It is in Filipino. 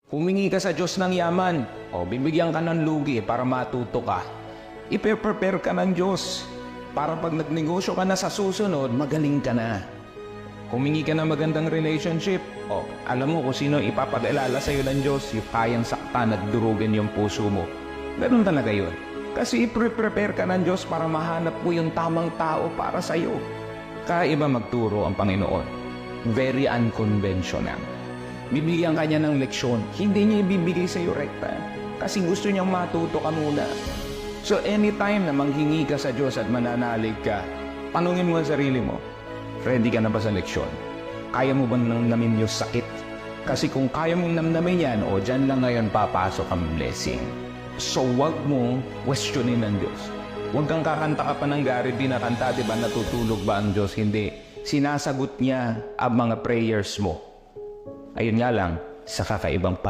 Humingi ka sa Diyos ng yaman, o bibigyan ka ng lugi para matuto ka. I-prepare ka ng Diyos para pag nagnegosyo ka na sa susunod, magaling ka na. Humingi ka ng magandang relationship, o alam mo kung sino ipapag-alala sa'yo ng Diyos, yung kayang saktan at durugin yung puso mo. Ganun talaga yun. Kasi i-prepare ka ng Diyos para mahanap mo yung tamang tao para sa'yo. Kaiba magturo ang Panginoon. Very unconventional. Bibigyan ka niya ng leksyon. Hindi niya ibibigay sa'yo rekta. Kasi gusto niyang matuto ka muna. So anytime na manghingi ka sa Diyos at mananalig ka, tanungin mo ang sarili mo, ready ka na ba sa leksyon? Kaya mo ba namnamin yung sakit? Kasi kung kaya mong namnamin yan, o dyan lang ngayon papasok ang blessing. So wag mo questionin ng Diyos. Huwag kang kakanta ka pa ng Gary B na kanta, diba natutulog ba ang Diyos? Hindi. Sinasagot niya ang mga prayers mo. Ayun nga lang, sa kakaibang